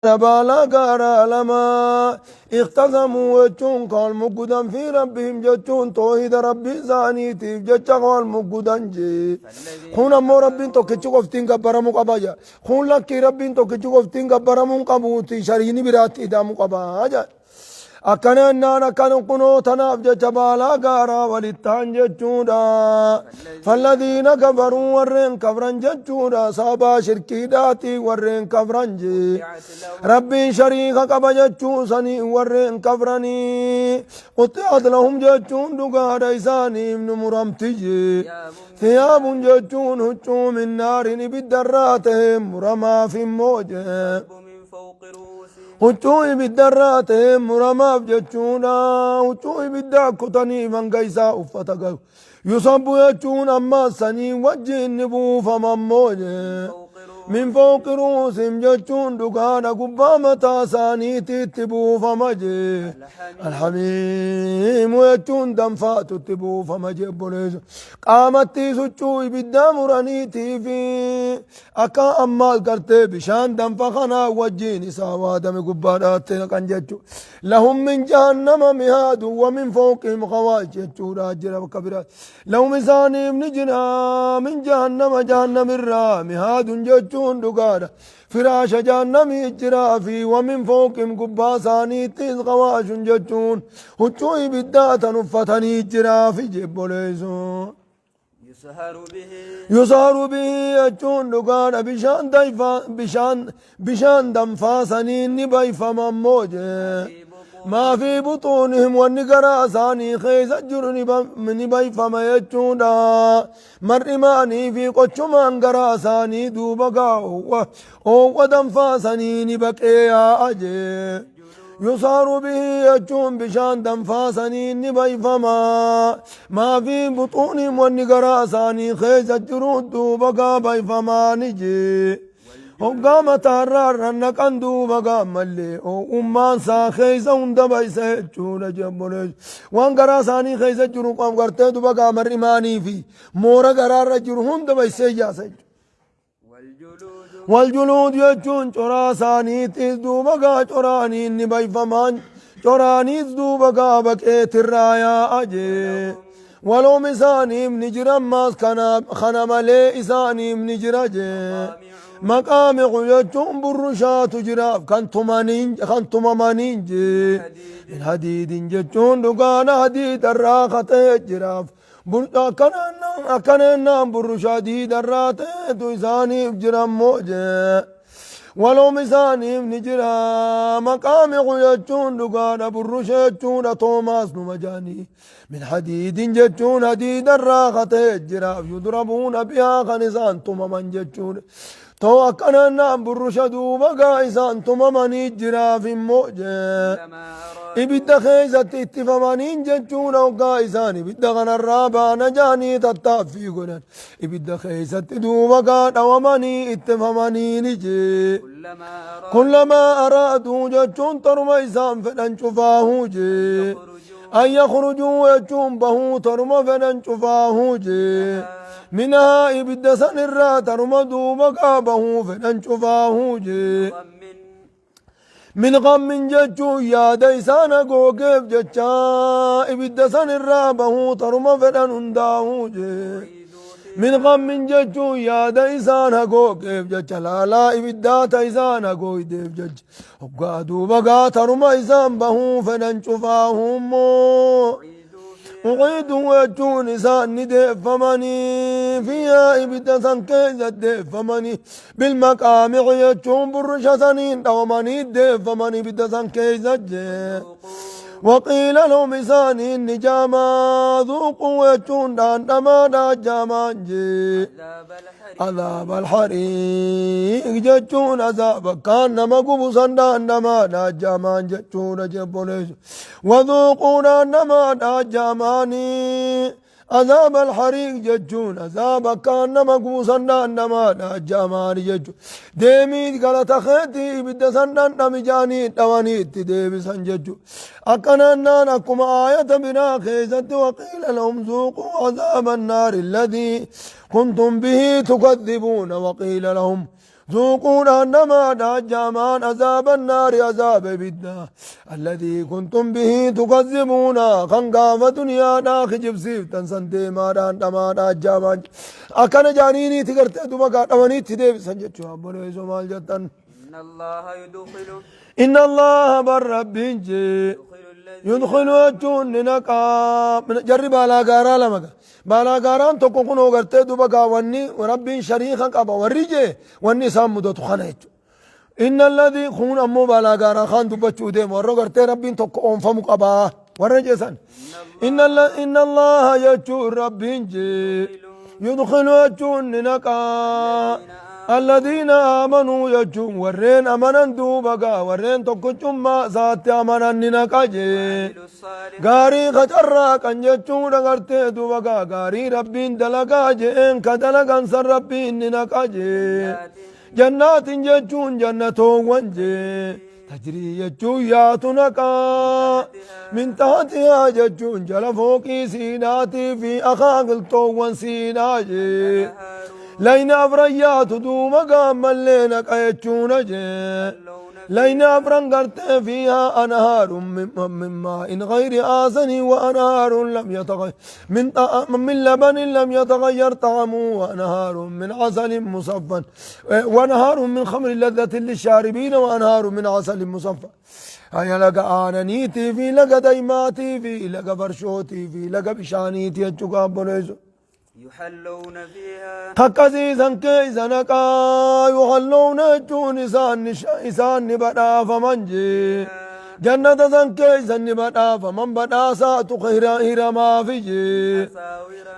بالا قارا لما اختزموا جتون قال مقدم في ربهم جتون توحيد ربي زانيتي جتش قال مقدم جي خون امو ربين تو كچو قفتين قبرمو قباجا خون لكي ربين تو كچو قفتين قبرمو قبوتي شريني براتي دامو قباجا أكنا نانا كانوا قنو تناف جبالا غارا ولتان جچودا فالذين كفروا ورين كفرن جچودا صابا شركي داتي ورين كفرن جي ربي شريك قبا جچو سني ورين كفرني قطعت لهم جچون دغا إساني من مرمتجي ثياب جچون هچو من نار بالدراتهم مرما في موجه وچوي بالدرات مرما بجچونا وچوي بالدا كتني من قيسا افتقا يصب يچون اما سني وجه النبو فمموجه من فوق رؤوسهم جچون دقانا قبامة ثاني تتبو فمجه الحميم ويچون دنفات تتبو فمجه بوليس قامت سچوي بالدا مرانيتي في أكا أمال کرتے بشان دنفخنا وجين ساوا دم قبارات نقنجچو لهم من جهنم مهاد ومن فوقهم غواش جچو راجر وكبرات لهم ثاني من جنا من جهنم الرا مهاد جچون دقارا فراش جهنم اجرافي ومن فوقهم قبا ثاني تيز غواش جچون وچوي بدات نفتني اجرافي جبوليسون يسهر به يجون دقان بشان دنفا سنين نبي فمموجه ما في بطونهم والنقرا ثاني خيز الجر نبي فما يجون مرماني في قچمان قرا ثاني دوبقا ودنفا سنين بقيا أجي يصار به يجون بشان دنفاسني نبي فما ما في بطونهم والنقرا ثاني خيز الجرود بقى بي فما نجي وقام تارار نقن بقى ملي وأمان سا خيز وندبي سيجون جبوليش وانقرا ثاني خيز الجرود قام قرتي بقى مرماني في مورا قرار الجرود دبي سيجا سيجون والجلود يجون چورا ثاني تزدو بقى چوراني نبي فمان چوراني تزدو بقى بكيت الرايا أجي ولو مساني من جرم ماس خنم لي إساني من جرجي مقام يجون برشات جراف كنتم مانين جي من حديد يجون دقان حديد الراخة جراف أكننا برشادي درات تويساني بجرم موجه ولو مساني نجرا مقام يجون دقان برشاتون توماس نمجاني من حديد جتون حديد الراخة جراف يضربون بها خنسان تماما جتون تو أكننا برشدو بقى إسان تمامني جراف موجه إبدا خيزت اتفامانين جنچون وقا إسان إبدا غن الرابع نجاني تتافي قلن إبدا خيزت دوبقا دواماني اتفاماني نجي كلما أرادوا جنچون ترم إسان فلن شفاهو جي أن يخرجوا يجون بهو ترم فلن شفاهو جي منها إبدا سنرا ترم دوبقا بهو فلن شفاهو جي من غم ججو يا ديسانا قوقف ججا إبدا سنرا بهو ترم فلن انداهو جي من غم ججو يا ديسانا قوقف ججا لا إبدا تيسانا قوقف ججا وقادوا بقا ترم إسان بهو فلن شفاهم وقيدوا يجون إسان ندف فماني فيها إبدا سنكيزة دف فماني بالمقام يجون برشا سنين دوماني دف فماني إبدا سنكيزة جي وقيل لهم إسان النجاما ذوقوا يجون دان دمادا جامان جي عذاب الحريق جتون عذاب كان نمقب صندان نمادا جامان جتون جبوليس وذوقونا نمادا جاماني عذاب الحريق جتون عذاب كان نمقب صندان نمادا جامان جتون ديميد غلط خيتي بدا صندان نمجاني دواني تديب سنجتون أكننا نكم آية بنا خيزت وقيل لهم ذوقوا عذاب النار الذي كنتم به تكذبون وقيل لهم ذوقوا أنما جامان عذاب النار عذاب بدا الذي كنتم به تكذبون خنقاف دنيا ناخ جبسيف تنسنتي ماران دمان جامان أكن جانيني تقرت دمكا أماني تديب سنجد شواب بلويسو مال جتن إن الله بالرب يدخل وجون نقا جرب على غارا لمكا بالا غاران توكو كنو غرتي دوبا وني وربي شريخا قبا ورجي وني سامدو تخنيج إن الذي خون أمو بالا غارا خان دوبچو دي ورو غرتي ربي توكو أنفم قبا ورجي سن إن الله يجو ربي يدخل وجون نقا الذين آمنوا يجون ورين أمنا دوبا ورين توكو ما ذات أمنا ننقاجي غاري خجرا كان يجون غرتي دوبا غاري ربين دلقا جين كدلقا سر ربين ننقاجي جنات يجون جنتو وانجي تجري يجون ياتنقا من تحتها يجون جل فوقي سيناتي في أخاقل تو سيناجي لين أبريات دوما قام اللينا قيتشون لين أبرن قرت فيها أنهار من ماء غير آسن وأنهار لم يتغير من لبن لم يتغير طعمه وأنهار من عسل مصفى وأنهار من خمر لذة للشاربين وأنهار من عسل مصفى هيا لقى آنانيتي في لقى ديماتي في لقى فرشوتي في لقى بشانيتي أتشقاب بنيزو يحلون فيها حقزيزا كيزا نقا يحلون جون إسان بدا فمنجي جنة زن كيزا بدا فمن بدا ساتو خيرا ما فيجي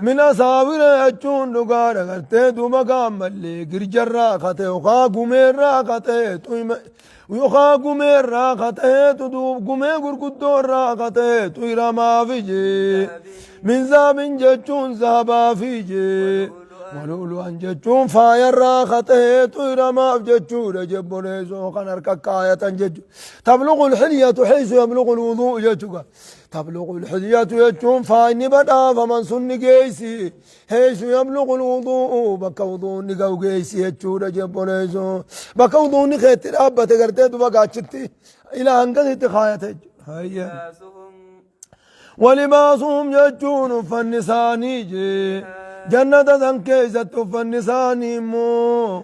من أساور يجون لغار غرتي دو مقام ملي گرجر راقته وخا قمير راقته ويخا قمير راقته تدو قمير قرقدور راقته تويرا ما فيجي من ذاب جتون ذهبا فيجي ولولو جتون فاير راقته تويرا ما فجتون جبون يزو خنر كاية جتون تبلغ الحلية حيث يبلغ الوضوء جتوك تبلغ الحلية يجون فايني بدا فمن سن جيسي حيث يبلغ الوضوء بكا وضوء نقاو جيسي يجون جبون يزو بكا وضوء نخيت الأبا تقرتي بكا تشتي إلى أنقذ خاية هيا ولباسهم يجون فالنساني جنة ذنكيزة فالنساني مو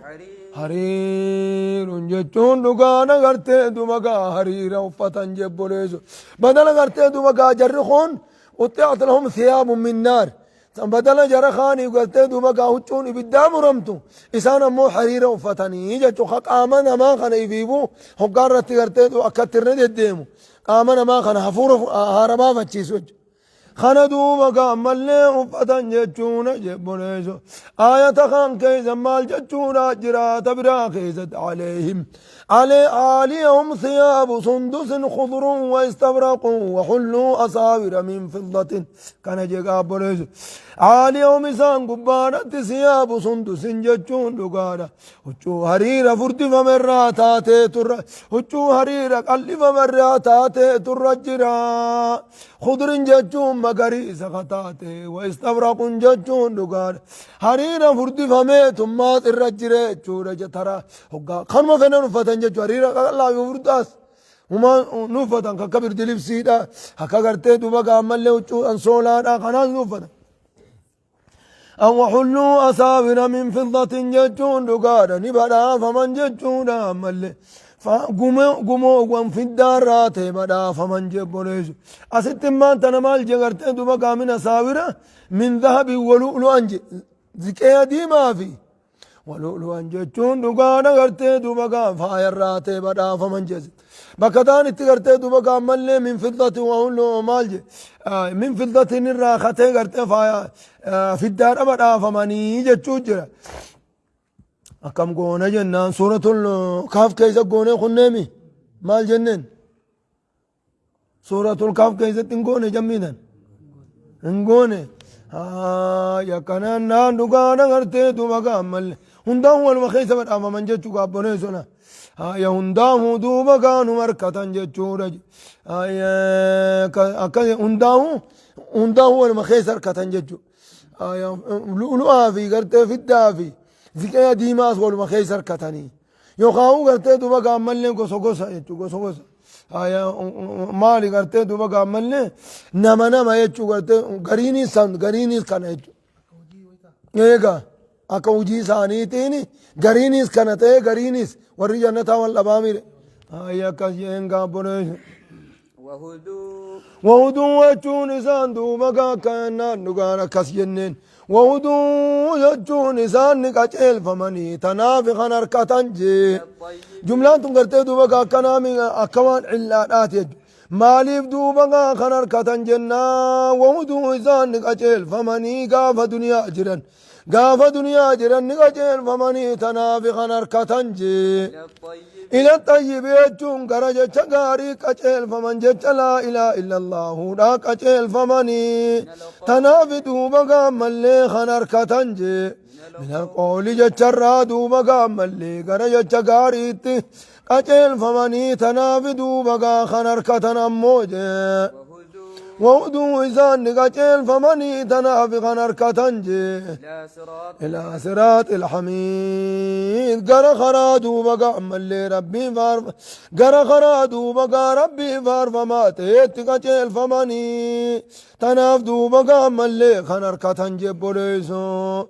حرير جتون دقانا غرتي دمقا حرير وفتن جبوليزو بدل غرتي دمقا جرخون وطيعت لهم ثياب من نار بدل جرخاني وغرتي دمقا هجون إبدا مرمتو إسانا مو حرير وفتني جتو خق آمنا ما خان يبيبو حقارتي غرتي دو أكتر ندي ديمو آمنا ما خان حفور هارما فتشيسوج خندو مقام اللي وفتن جتون جبونيزو آية خان كيزا مال جتون جرات برا كيزت عليهم عليهم ثياب سندس خضر واستبرق وحلوا أصاور من فضة كان جيقا بونيزو عليهم إسان قبانة ثياب سندس جتون دقانا وچو حرير فرد فمرا تاتي تر وچو حرير قلب فمرا تاتي تر جرا خضر جتون مغري سخطاته واستبرق جتون دقار حرير فرد فميت مات الرجره چورا جترا هقا خنما فنن فتن جتو حرير الله يفرداس وما نفتن كبير دليف سيدا هكا غرتي دوبا عمل له وچو انسولا خناس نفتن أو حلوا أساور من فضة جتون دقار نبدا فمن جتون عمل فقوموا في الدارات بدا فمن جبونيز أستمان تنمال جغرت دوبا من أساورة من ذهب ولؤلؤ أنج ذكية دي ما في ولؤلؤ أنجتون دقانا غرت دوبا فايرات بدا فمن جز بكتان اتغرت دوبا مل من فضة وأولو مالج من فضة الراخة غرت فايا في الدار بدا فمني جتشو جرا أكم قونا جنان سورة الكهف كيسا قونا خنمي مال جنن سورة الكهف كيسا تنقونا جميدا انقونا يا كنان نان دقانا غرتي دوبا مل هنداه والمخيسة بدأ من جتشو قابونا سنة يا هنداه دوبا كانوا مركة جتشو رج يا هنداه والمخيسة ركة جتشو لؤلؤا في غرتي في الدافي ذكاء ديماس والمخيسر كتاني يخاو قرتي دوبا قامل قصو قصا يجو قصو قصا هيا مالي قرتي دوبا قامل نما نما يجو قرتي غريني سان غريني كان يجو ايغا اكا وجي ثانيتين غرينيس كانت غرينيس وري جنتا والابامير هيا كاينغا بوني وهدوء وهدوء يجون إسان دوبا كأننا نقانا كسينين وهدوء يجون إسان نقاچيل فمني تنافخا نركتنجي جملان تنقرتي دوبا كنامي أكوان علات يجو ماليف دوبا خنركتن جنا وهدوء إسان نقاچيل فمني قاف دنيا جرن قاف دنيا جرن نقاچيل فمني تنافخا نركتنجي إلى الطيب يجون قرجة شغاري كچيل فمن جچ لا إله إلا الله دا كچيل فمني تنافي دوبا ملي خنر كتنجي من القول جچ را دوبا ملي قرجة شغاري كچيل فمني تنافي دوبا خنر كتن موجه وهدوء إذان نقاچيل فمني تنافي خنر كتنجي إلى صراط الحميد قرا خرا دوبا ملي ربي فار قرا خرا دوبا ربي فار فما تيتقاچيل فمني تناف دوبا ملي خنر كتنجي بوليسو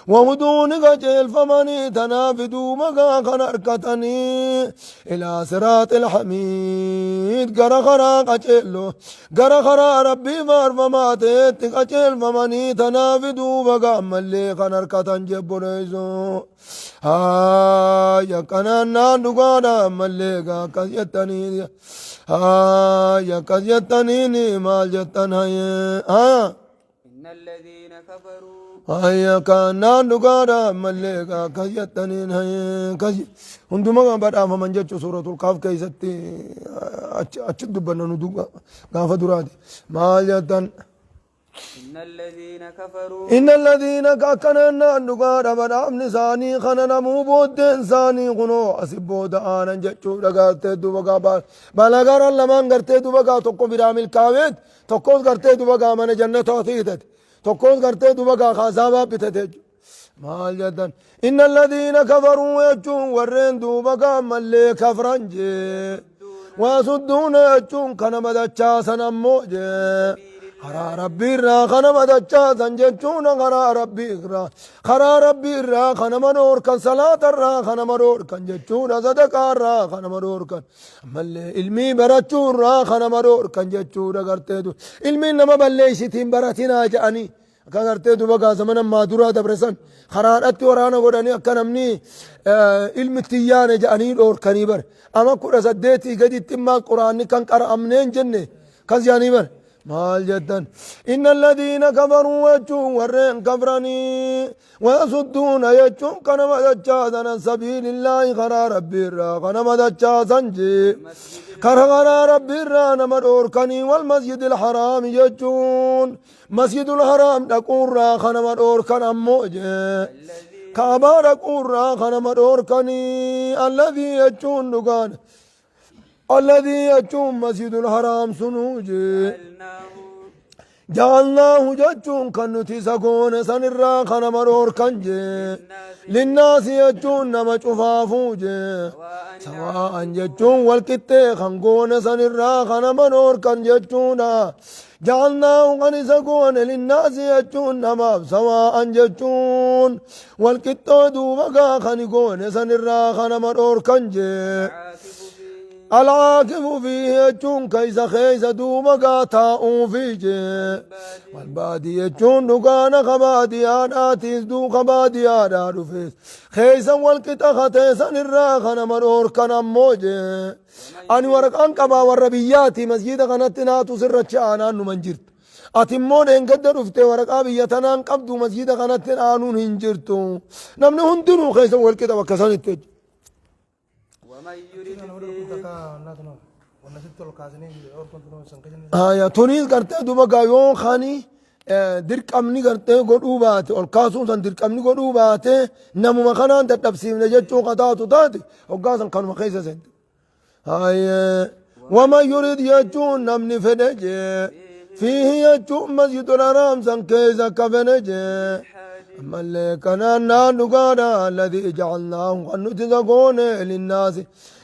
وهدوء نقاچيل فمني تنافي دوبا خنر كتني إلى صراط الحميد قرا خرا قاچيلو قرا خرا ربي فار فما تيتقاچيل فمني تنافي دوبا ملي خنر كتنجي بوليسو يا كنانا نقانا مليقا كزيتني يا كزيتني مال جتنا إن الذين كفروا يا كنانا نقانا مليقا كزيتني كزي عندما بدأ فمن جت سورة الكهف كيستي أشد بنا ندوقا كاف درادي مال جتن إن الذين كاكنا نقار بدأم نساني خننا موبود إنساني خنو أسبود آنا جتشو لغارتي دوبقا بالاغار اللمان غرتي دوبقا تقو برامل كاويت تقوز غرتي دوبقا من جنة توثيتت تقوز غرتي دوبقا خازابا بتتج مال جدن إن الذين كفروا يجون ورين دوبقا ملي كفرنجي ويصدون يجون كنمدا چاسنا موجي خرا ربي را خنما دچا زنجچون خرا ربي را خرا ربي را خنما نور كن صلاه را خنما نور كن جچون صدقه را خنما نور كن مل علمي برچون را خنما نور كن جچون غرتي دو علمي نما بلشتين براتنا جاني كغرتي دو بقى زمن ما درا دبرسن خرارت ورانا غدني كنمني علم تيان جاني اور كنيبر اما كو سديتي قد تما قران كان قرا امنين جنة كزياني بر مال جدا إن الذين كفروا يجون ورين كفرني ويصدون يجون كنما دجا سبيل الله خرا ربي را كنما دجا سنجي خرا ربي را نمدور كني والمسجد الحرام يجون مسجد الحرام دقور را خنما دور كن موجه كعبة دقور را خنما دور كني الذي يجون دقان الذي يجون مسجد الحرام سنوجي جعلناه جتون كنتي سكون سنرا خنمرور كنجي للناس يجون نما شفافوجي سواء جتون والكتة خنقون سنرا خنمرور كنجتونا جعلناه غني سكون للناس يجون نما سواء جتون والكتة دوبقا خنقون سنرا خنمرور كنجي العاكف فيه يجون كيس خيس دوبقا تاؤون فيجي والبادي يجون نقانا خباديان آتيس دو خباديان آدوفيس خيسا والكتا ختيسا نراخنا مرور كنا موجي أني ورقان كبا والربياتي مسجد غنتنا تسرچ آنا نمنجرت أتمون إنقد رفته ورقا بيتنا انقبدو مسجد غنتنا آنون هنجرتو نمن هندنو خيسا والكتا وكسان التج ومن يريد يا تونيز کرتے دوبا يون خاني درك امني کرتے گڈو بات اور کاسون سن درك امني گڈو بات نمو مخنان تفسير نجچو قطا تات او غاسن كان مخيس سن هاي وما يريد يجون نمني فدج فيه يجون مسجد الحرام سن كيزا كفنج أما اللي كان نقادا الذي جعلناه خنتزقون للناس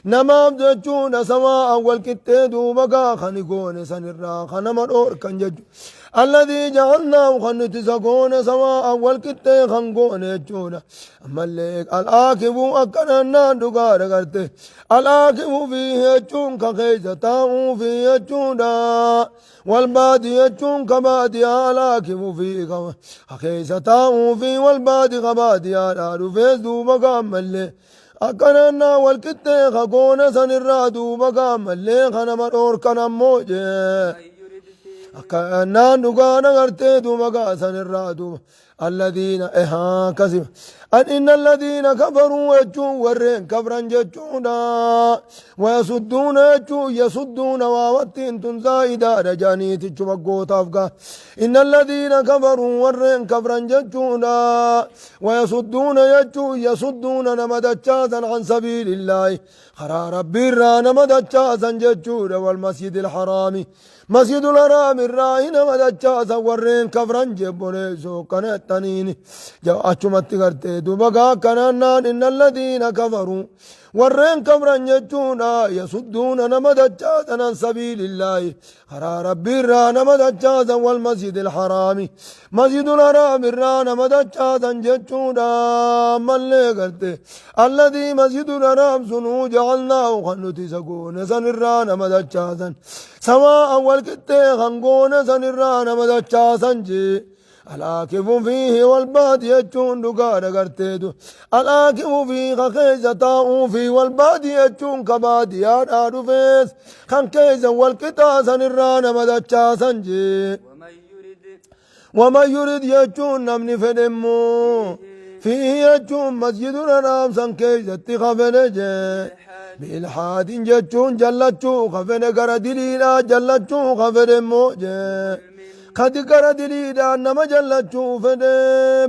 نما بجتشون سماء والكتة دوبقا خنقون سنرا خنمر أور كنجج الذي جعلناه خنتزقون سماء والكتة خنقون يجون أما اللي الآكب أكنا نقادا قرته الآكب فيه يجون كخيزة فيه يجون والبادي يجون كبادي الآكب فيه خيزة فيه والبادي كبادي الآكب فيه دوبقا ملي أكننا والكتة خقون سنرا دوبقا ملي خنمر أور كنموجي أكنا نقانا غرتي دوبقا سنرا دوبقا الذين إها كذب إن الذين كفروا يجون ورين كفرا ججونا ويصدون يصدون واوتين تنزايدا رجاني تجبقو تفقا إن الذين كفروا ورين كفرا ججونا ويصدون يصدون نمدجازا عن سبيل الله خرا ربي را نمدجازا ججونا والمسجد الحرام مسجد الحرام الراهن مدجازا ورين كفرا جبونيسو كانتانين جو أچمت کرتے دوبقا كنانان إن الذين كفروا ورين كفرا ججونا يصدون نمدجازا عن سبيل الله خرا ربي را نمدجازا والمسجد الحرام مسجد الحرام را نمدجازا ججونا ملي کرتے الذي مسجد الحرام سنو جعلناه خنوتي سكون سنرا نمدجازا سواء والكتة خنقون سنرا نمدجازا جي الآكف فيه والبادي يجون دقار قرتيدو الآكف فيه خيزة فيه والبادي يجون كبادي يارادو فيس خن كيزا والكتاسا نرانا مدچاسا جي ومن يريد يجون نمني فدمو فيه يجون مسجد الحرام سن كيزة خفنجي بالحاد يجون جلچو خفن قر دليلا جلچو خفن موجي قد قر دليلا نما جلچو فده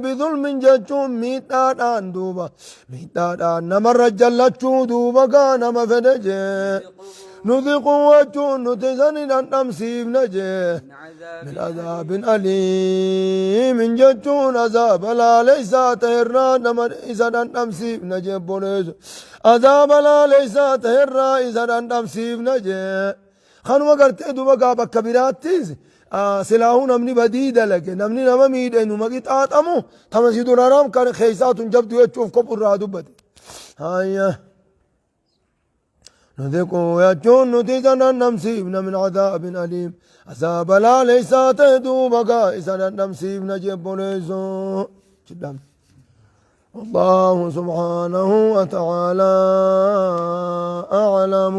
بظلم جچو ميتان دوبا ميتان نما رجلچو دوبا كان مفدجي نذقوا وجو نتزنن نمسيب نجي من عذاب أليم جچون عذاب لا ليس تهران نمر إذا نمسيب نجي بونيز عذاب لا ليس تهران إذا نمسيب نجي خانوا قرتي دوبا قابا كبيراتيز سلاحو نمني بديدة لك نمني نما ميد انو مقيت آتمو تمسيدو نرام كان خيسات جبدو يتشوف كبر رادو بدي هاي نذقوا يجون نتيزنا نمسيبنا من عذاب أليم عذاب لا ليس تهدو بقى إذا نمسيبنا جيب ليسو الله سبحانه وتعالى أعلم.